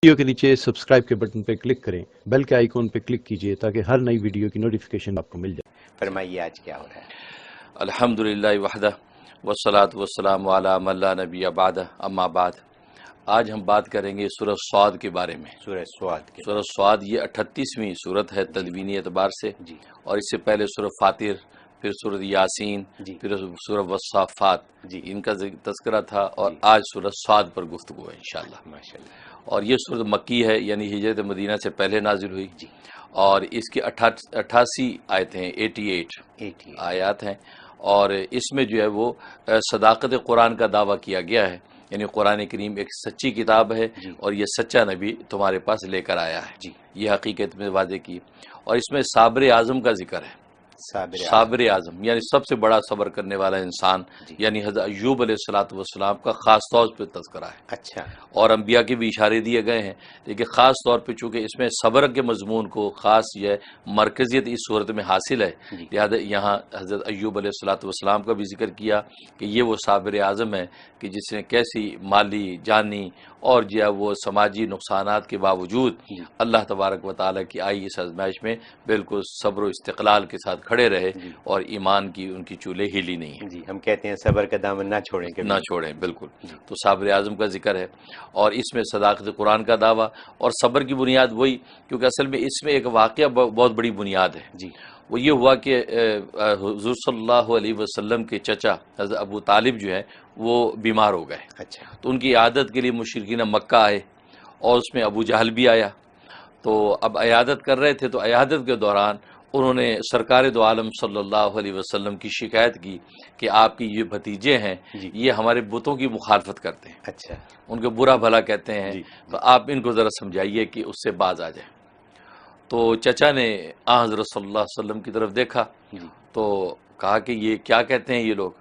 Video کے نیچے subscribe کے بٹن پہ کلک کریں، بیل کے آئیکن پہ کلک کیجئے تاکہ ہر نئی ویڈیو کی نوٹیفیکیشن آپ کو مل جائے۔ فرمائیے آج کیا ہو رہا ہے؟ الحمدللہ وحدہ والصلاة والسلام علی من لا نبی بعدہ، اما بعد۔ آج ہم بات کریں گے سورہ صاد کے بارے میں۔ سورہ صاد کے سورہ صاد یہ 38ویں سورت ہے تدوینی اعتبار سے، جی اور اس سے پہلے سورہ فاطر، پھر سورہ یاسین، جی پھر سورہ والصافات، جی ان کا تذکرہ تھا، اور جی آج سورہ صاد پر گفتگو ہے انشاءاللہ۔ ماشاءاللہ۔ اور یہ سورت مکی ہے، یعنی ہجرت مدینہ سے پہلے نازل ہوئی، جی اور اس کی 88 آیتیں ہیں، 88 آیات ہیں، اور اس میں جو ہے وہ صداقت قرآن کا دعویٰ کیا گیا ہے، یعنی قرآن کریم ایک سچی کتاب ہے، جی اور یہ سچا نبی تمہارے پاس لے کر آیا ہے، جی یہ حقیقت میں واضح کی۔ اور اس میں صابر اعظم کا ذکر ہے، صابر اعظم یعنی سب سے بڑا صبر کرنے والا انسان، جی یعنی حضرت ایوب علیہ السلام کا خاص طور پہ تذکرہ ہے، اچھا اور انبیاء کے بھی اشارے دیے گئے ہیں، لیکن خاص طور پہ چونکہ اس میں صبر کے مضمون کو خاص یہ مرکزیت اس صورت میں حاصل ہے، جی لہذا یہاں حضرت ایوب علیہ السلام کا بھی ذکر کیا کہ یہ وہ صابر اعظم ہے کہ جس نے کیسی مالی، جانی اور جو ہے وہ سماجی نقصانات کے باوجود جی اللہ تبارک و تعالیٰ کی آئی اس آزمائش میں بالکل صبر و استقلال کے ساتھ کھڑے رہے، جی اور ایمان کی ان کی چولے ہلی نہیں ہیں، جی ہم کہتے ہیں صبر کا دامن نہ چھوڑیں کبھی۔ نہ چھوڑیں، بالکل۔ جی تو صابر اعظم کا ذکر ہے، اور اس میں صداقت قرآن کا دعویٰ، اور صبر کی بنیاد وہی، کیونکہ اصل میں اس میں ایک واقعہ بہت بڑی بنیاد ہے۔ جی وہ یہ ہوا کہ حضور صلی اللہ علیہ وسلم کے چچا حضرت ابو طالب جو ہے وہ بیمار ہو گئے، اچھا تو ان کی عیادت کے لیے مشرکین مکہ آئے، اور اس میں ابو جہل بھی آیا۔ تو اب عیادت کر رہے تھے، تو عیادت کے دوران انہوں نے سرکار دو عالم صلی اللہ علیہ وسلم کی شکایت کی کہ آپ کی یہ بھتیجے ہیں، جی یہ ہمارے بتوں کی مخالفت کرتے ہیں، اچھا ان کو برا بھلا کہتے ہیں، جی تو آپ ان کو ذرا سمجھائیے کہ اس سے باز آ جائیں۔ تو چچا نے حضرت صلی اللہ علیہ وسلم کی طرف دیکھا، جی تو کہا کہ یہ کیا کہتے ہیں یہ لوگ؟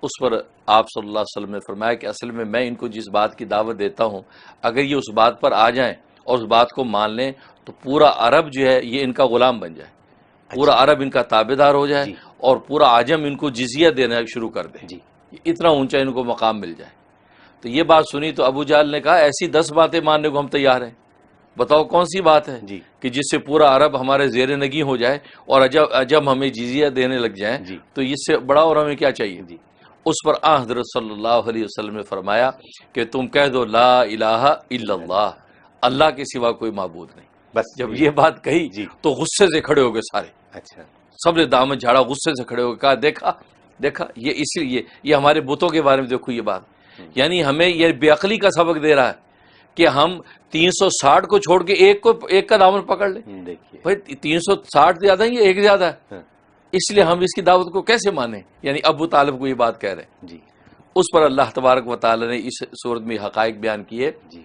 اس پر آپ صلی اللہ علیہ وسلم نے فرمایا کہ اصل میں ان کو جس بات کی دعوت دیتا ہوں، اگر یہ اس بات پر آ جائیں اور اس بات کو مان لیں تو پورا عرب جو ہے یہ ان کا غلام بن جائے، پورا عرب ان کا تابع دار ہو جائے، جی اور پورا عجم ان کو جزیہ دینا شروع کر دے، جی اتنا اونچا ان کو مقام مل جائے۔ تو یہ بات سنی تو ابو جہل نے کہا ایسی 10 باتیں ماننے کو ہم تیار ہیں، بتاؤ کون سی بات ہے جی کہ جس سے پورا عرب ہمارے زیر نگی ہو جائے، اور عجم ہمیں جزیہ دینے لگ جائیں، جی تو اس سے بڑا اور ہمیں کیا چاہیے؟ جی اس پر حضرت صلی اللہ علیہ وسلم نے فرمایا کہ تم کہہ دو لا الہ الا اللہ، اللہ کے سوا کوئی معبود نہیں۔ بس جب یہ بات کہی جی تو غصے سے کھڑے ہو گئے سارے، اچھا سب نے دامن جھاڑا، غصے سے کھڑے ہو گئے، کہا دیکھا یہ اس لیے یہ ہمارے بتوں کے بارے میں دیکھو یہ بات، یعنی ہمیں یہ بے عقلی کا سبق دے رہا ہے کہ ہم 360 کو چھوڑ کے ایک کا دامن پکڑ لیں۔ دیکھیے بھائی 360 زیادہ ہے یا ایک زیادہ ہے؟ ہاں، اس لیے ہم اس کی دعوت کو کیسے مانیں؟ یعنی ابو طالب کو یہ بات کہہ رہے ہیں۔ جی اس پر اللہ تبارک و تعالی نے اس صورت میں حقائق بیان کیے۔ جی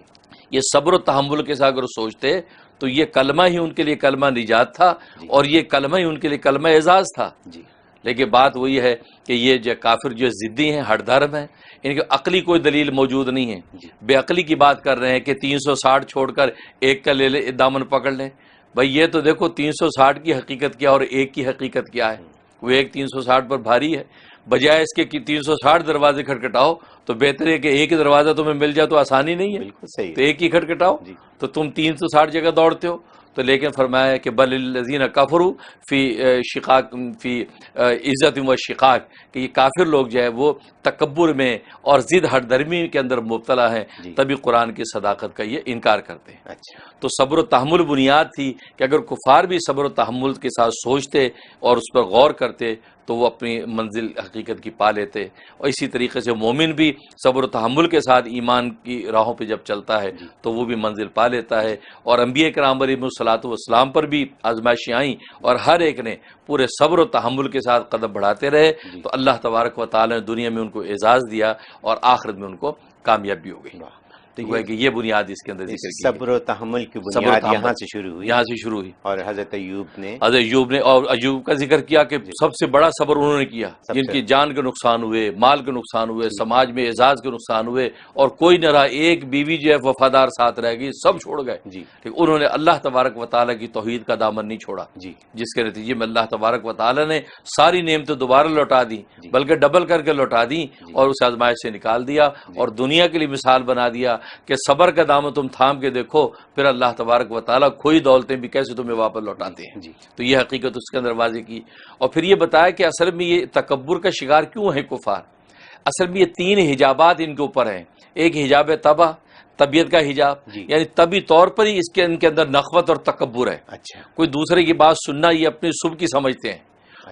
یہ صبر و تحمل کے ساتھ اگر سوچتے تو یہ کلمہ ہی ان کے لیے کلمہ نجات تھا، جی اور یہ کلمہ ہی ان کے لیے کلمہ اعزاز تھا۔ جی لیکن بات وہی ہے کہ یہ جو کافر جو ضدی ہیں، ہٹ دھرم ہیں، ان کی عقلی کوئی دلیل موجود نہیں ہے، جی بے عقلی کی بات کر رہے ہیں کہ 360 چھوڑ کر ایک کا لے لے، دامن پکڑ لیں۔ بھائی یہ تو دیکھو 360 کی حقیقت کیا اور ایک کی حقیقت کیا ہے۔ وہ ایک 360 پر بھاری ہے، بجائے اس کے کہ 360 دروازے کھٹکھٹاؤ تو بہتر ہے کہ ایک ہی دروازہ تمہیں مل جائے، تو آسانی نہیں ہے، بالکل صحیح تو ایک ہی کھٹکھٹاؤ، جی تو تم 360 جگہ دوڑتے ہو۔ تو لیکن فرمایا کہ بل الذین کفروا فی شقاق، فی عزت و شقاق، کہ یہ کافر لوگ جو ہے وہ تکبر میں اور ضد ہٹ درمی کے اندر مبتلا ہیں، جی تبھی قرآن کی صداقت کا یہ انکار کرتے ہیں۔ اچھا تو صبر و تحمل بنیاد تھی کہ اگر کفار بھی صبر و تحمل کے ساتھ سوچتے اور اس پر غور کرتے تو وہ اپنی منزل حقیقت کی پا لیتے، اور اسی طریقے سے مومن بھی صبر و تحمل کے ساتھ ایمان کی راہوں پہ جب چلتا ہے جی تو وہ بھی منزل پا لیتا ہے۔ اور انبیاء کرام علیہ الصلوۃ والسلام پر بھی آزمائشیں آئیں، اور ہر ایک نے پورے صبر و تحمل کے ساتھ قدم بڑھاتے رہے، جی تو اللہ تبارک و تعالی نے دنیا میں ان کو اعزاز دیا، اور آخرت میں ان کو کامیابی ہو گئی۔ واہ تو گویا کہ یہ بنیاد اس کے اندر ذکر کی صبر و تحمل کی صبر و بنیاد تحمل یہاں سے شروع ہوئی، یہاں سے شروع ہوئی۔ اور حضرت ایوب نے حضرت ایوب نے، اور ایوب کا ذکر کیا کہ سب سے بڑا صبر انہوں نے کیا، سب جن سے کی جان کے نقصان ہوئے، مال کے نقصان ہوئے، سماج میں اعزاز کے نقصان ہوئے، اور کوئی نہ رہا، ایک بیوی جو ہے وفادار ساتھ رہ گئی، سب چھوڑ گئے، جی لیکن انہوں نے اللہ تبارک و تعالیٰ کی توحید کا دامن نہیں چھوڑا، جی جس کے نتیجے میں اللہ تبارک و تعالیٰ نے ساری نعمتیں دوبارہ لوٹا دی، جی بلکہ ڈبل کر کے لوٹا دی، جی اور اس آزمائش سے نکال دیا، جی اور دنیا کے لیے مثال بنا دیا کہ صبر کا دامن تم تھام کے دیکھو، پھر اللہ تبارک و تعالیٰ کھوئی دولتیں بھی کیسے تمہیں واپس لوٹاتے ہیں. جی. تو یہ حقیقت اس کے اندر واضح کی، اور پھر یہ بتایا کہ اصل میں یہ تکبر کا شکار کیوں ہے کفار. اصل میں یہ 3 حجابات ان کے اوپر ہیں. ایک حجاب طبع، طبیعت کا حجاب، جی. یعنی طبی طور پر ہی ان کے اندر نخوت اور تکبر ہے. اچھا. کوئی دوسرے کی بات سننا یہ اپنی صبح کی سمجھتے ہیں.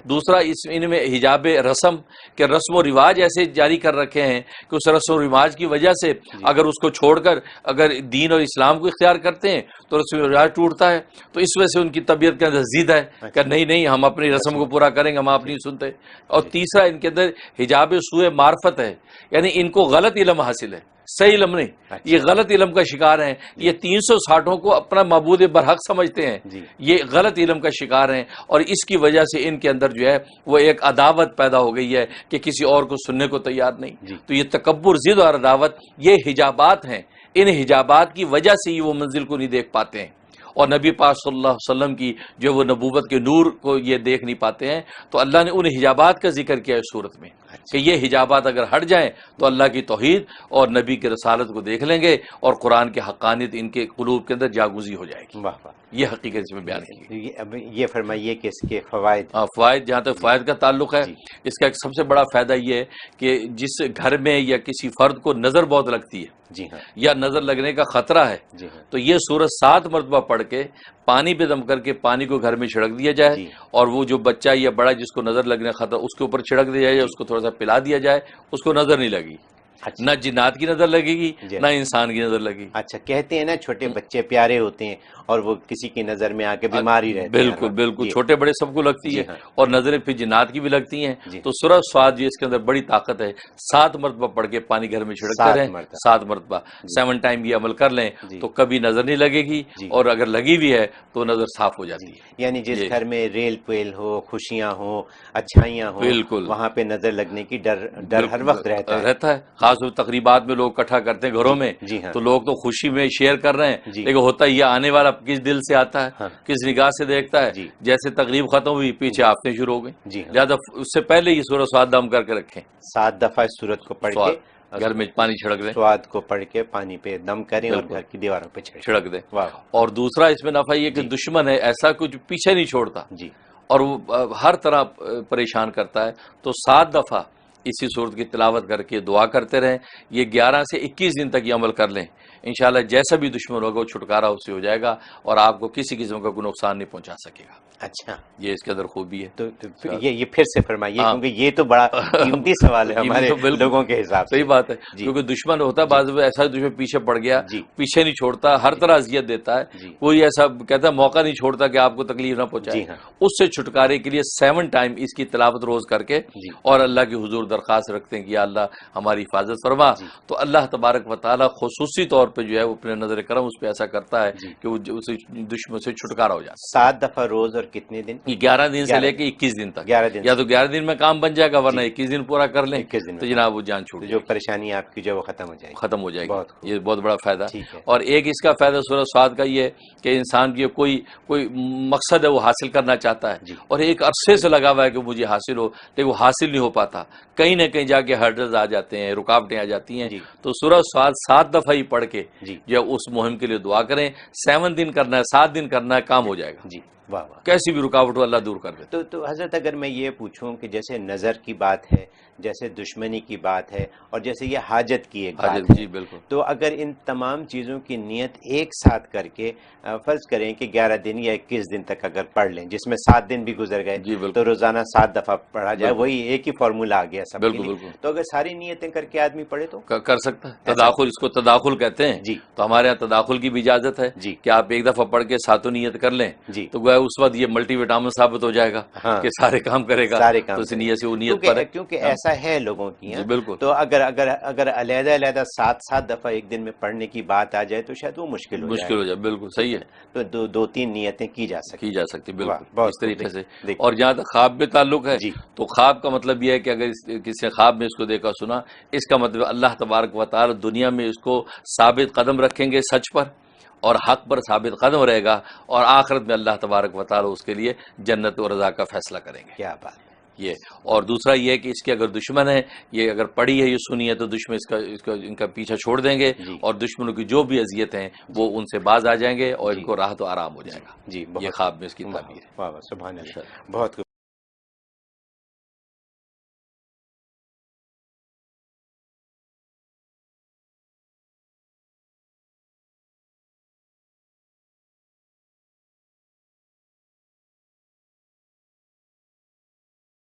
دوسرا ان میں حجاب رسم، کہ رسم و رواج ایسے جاری کر رکھے ہیں کہ اس رسم و رواج کی وجہ سے اگر اس کو چھوڑ کر اگر دین اور اسلام کو اختیار کرتے ہیں تو رسم و رواج ٹوٹتا ہے. تو اس وجہ سے ان کی طبیعت کے اندر ضد ہے کہ نہیں ہم اپنی رسم کو پورا کریں گے، ہم آپ نہیں سنتے. اور تیسرا ان کے اندر حجاب سوء معرفت ہے، یعنی ان کو غلط علم حاصل ہے، صحیح علم نہیں. یہ غلط علم کا شکار ہیں. یہ 360 کو اپنا معبود برحق سمجھتے ہیں. یہ غلط علم کا شکار ہیں، اور اس کی وجہ سے ان کے اندر جو ہے وہ ایک عداوت پیدا ہو گئی ہے کہ کسی اور کو سننے کو تیار نہیں. تو یہ تکبر، ضد اور عداوت یہ حجابات ہیں. ان حجابات کی وجہ سے ہی وہ منزل کو نہیں دیکھ پاتے ہیں، اور نبی پاک صلی اللہ علیہ وسلم کی جو وہ نبوت کے نور کو یہ دیکھ نہیں پاتے ہیں. تو اللہ نے ان حجابات کا ذکر کیا اس صورت میں کہ یہ حجابات اگر ہٹ جائیں تو اللہ کی توحید اور نبی کی رسالت کو دیکھ لیں گے، اور قرآن کی حقانیت ان کے قلوب کے اندر جاگوزی ہو جائے گی. واہ واہ. یہ حقیقت اس میں بیان کی. اب یہ فرمائیے کہ اس کے فوائد. فوائد، جہاں تک فوائد کا تعلق ہے، اس کا ایک سب سے بڑا فائدہ یہ ہے کہ جس گھر میں یا کسی فرد کو نظر بہت لگتی ہے، جی ہاں، یا نظر لگنے کا خطرہ ہے، جی ہاں، تو یہ سورت 7 مرتبہ پڑھ کے پانی پہ دم کر کے پانی کو گھر میں چھڑک دیا جائے، اور وہ جو بچہ یا بڑا جس کو نظر لگنے کا خطرہ اس کے اوپر چھڑک دیا جائے، اس کو تھوڑا سا پلا دیا جائے، اس کو نظر نہیں لگی. نہ جنات کی نظر لگے گی نہ انسان کی نظر لگے گی. اچھا، کہتے ہیں نا چھوٹے بچے پیارے ہوتے ہیں اور وہ کسی کی نظر میں آ کے بیمار ہی رہتے ہیں. بالکل بالکل، چھوٹے بڑے سب کو لگتی ہے، اور نظریں پھر جنات کی بھی لگتی ہیں. تو سورہ صاد اس کے اندر بڑی طاقت ہے. 7 مرتبہ پڑھ کے پانی گھر میں چھڑکتے رہیں، 7 مرتبہ 7 ٹائم یہ عمل کر لیں تو کبھی نظر نہیں لگے گی، اور اگر لگی بھی ہے تو نظر صاف ہو جاتی ہے. یعنی جس گھر میں ریل پیل ہو، خوشیاں ہوں، اچھائیاں ہوں، بالکل وہاں پہ نظر لگنے کی ڈر ہر وقت رہتا ہے. خاص طور تقریبات میں لوگ اکٹھا کرتے ہیں گھروں میں، تو لوگ تو خوشی میں شیئر کر رہے ہیں، لیکن ہوتا یہ آنے والا کس دل سے آتا ہے، کس نگاہ سے دیکھتا ہے. جیسے تقریب ختم ہوئی پیچھے آفتیں شروع ہو گئی، لہٰذا اس سے پہلے یہ سورہ صاد دم کر کے رکھیں. 7 دفعہ اس سورت کو پڑھ کے گھر میں پانی چھڑک دیں، سواد کو پڑھ کے پانی پہ دم کریں اور گھر کی دیواروں پہ چھڑک دیں. اور دوسرا اس میں نفع یہ کہ دشمن ہے ایسا کچھ پیچھے نہیں چھوڑتا، اور وہ ہر طرح پریشان کرتا ہے. تو 7 دفعہ اسی صورت کی تلاوت کر کے دعا کرتے رہیں. یہ 11 سے 21 دن تک یہ عمل کر لیں، انشاءاللہ جیسا بھی دشمن ہوگا وہ چھٹکارا اس سے ہو جائے گا، اور آپ کو کسی قسم کا کوئی نقصان نہیں پہنچا سکے گا. اچھا، یہ اس کے اندر خوبی ہے. تو یہ پھر سے فرمائیے، کیونکہ یہ تو بڑا قیمتی سوال ہے ہمارے لوگوں کے حساب سے. صحیح بات ہے، کیونکہ دشمن ہوتا ہے بعض ایسا دشمن پیچھے پڑ گیا، پیچھے نہیں چھوڑتا، ہر طرح اذیت دیتا ہے، کوئی ایسا کہتا ہے موقع نہیں چھوڑتا کہ آپ کو تکلیف نہ پہنچائے. اس سے چھٹکارے کے لیے 7 ٹائم اس کی تلاوت روز کر کے اور اللہ کی حضور درخواست رکھتے ہیں کہ یا اللہ ہماری حفاظت فرما. تو اللہ تبارک و تعالیٰ خصوصی طور پہ جو ہے وہ اپنے نظر کرم اس پہ ایسا کرتا ہے کہ وہ دشمن سے چھٹکارا ہو جاتا ہے. 7 دفعہ روز اور کتنے دن؟ 11 دن سے لے کے 21 دن تک. 11 دن، یا تو 11 دن میں کام بن جائے گا، ورنہ 21 دن پورا کر لیں تو جناب وہ جان چھوٹ، جو پریشانی آپ کی جو وہ ختم ہو جائے گی. یہ بہت بڑا فائدہ. اور ایک اس کا فائدہ سورہ صاد کا یہ ہے کہ انسان کی کوئی مقصد ہے وہ حاصل کرنا چاہتا ہے، اور ایک عرصے سے لگا ہوا ہے کہ مجھے حاصل ہو، لیکن وہ حاصل نہیں ہو پاتا، کہیں نہ کہیں جا کے ہرڈلز آ جاتے ہیں، رکاوٹیں آ جاتی ہیں. تو سورہ صاد 7 دفعہ ہی پڑھ کے جو اس مہم کے لیے دعا کریں. 7 دن کرنا ہے، 7 دن کرنا ہے، کام ہو جائے گا. واہ واہ. کیسی بھی رکاوٹ ہو اللہ دور کر دے. تو حضرت اگر میں یہ پوچھوں کہ جیسے نظر کی بات ہے، جیسے دشمنی کی بات ہے، اور جیسے یہ حاجت کی ایک بات ہے، جی بالکل. تو اگر ان تمام چیزوں کی نیت ایک ساتھ کر کے فرض کریں کہ 11 دن یا 21 دن تک اگر پڑھ لیں، جس میں 7 دن بھی گزر گئے، تو روزانہ 7 دفعہ پڑھا جائے، وہی ایک ہی فارمولا آ گیا سب کے لیے. تو اگر ساری نیتیں کر کے آدمی پڑھے تو کر سکتا ہے. تداخل، اس کو تداخل کہتے ہیں. تو ہمارے یہاں تداخل کی بھی اجازت ہے کہ آپ ایک دفعہ پڑھ کے 7 نیت کر لیں، تو گویا اس وقت یہ ملٹی وٹامن ثابت ہو جائے گا کہ سارے کام کرے گا. تو اس نیت سے وہ نیت پر، کیونکہ ایسا ہے لوگوں کی. بالکل. تو اگر علیحدہ علیحدہ 7 دفعہ ایک دن میں پڑھنے کی بات آ جائے تو شاید وہ مشکل ہو جائے. بالکل صحیح ہے. تو 2-3 نیتیں کی جا سکتی. بالکل اس طریقے سے. اور جہاں تک خواب پہ تعلق ہے، تو خواب کا مطلب یہ ہے کہ اگر کسی نے خواب میں اس کو دیکھا سنا، اس کا مطلب اللہ تبارک و تعالی دنیا میں اس کو ثابت قدم رکھیں گے سچ پر، اور حق پر ثابت قدم رہے گا، اور آخرت میں اللہ تبارک و تعالی اس کے لیے جنت و رضا کا فیصلہ کریں گے. کیا بات. یہ. اور دوسرا یہ ہے کہ اس کے اگر دشمن ہیں، یہ اگر پڑی ہے یہ سنی ہے تو دشمن ان کا پیچھا چھوڑ دیں گے اور دشمنوں کی جو بھی اذیتیں ہیں وہ ان سے باز آ جائیں گے اور ان کو راحت و آرام ہو جائے گا. جی یہ خواب میں اس کی تعبیر ہے. واہ واہ، سبحان اللہ، بہت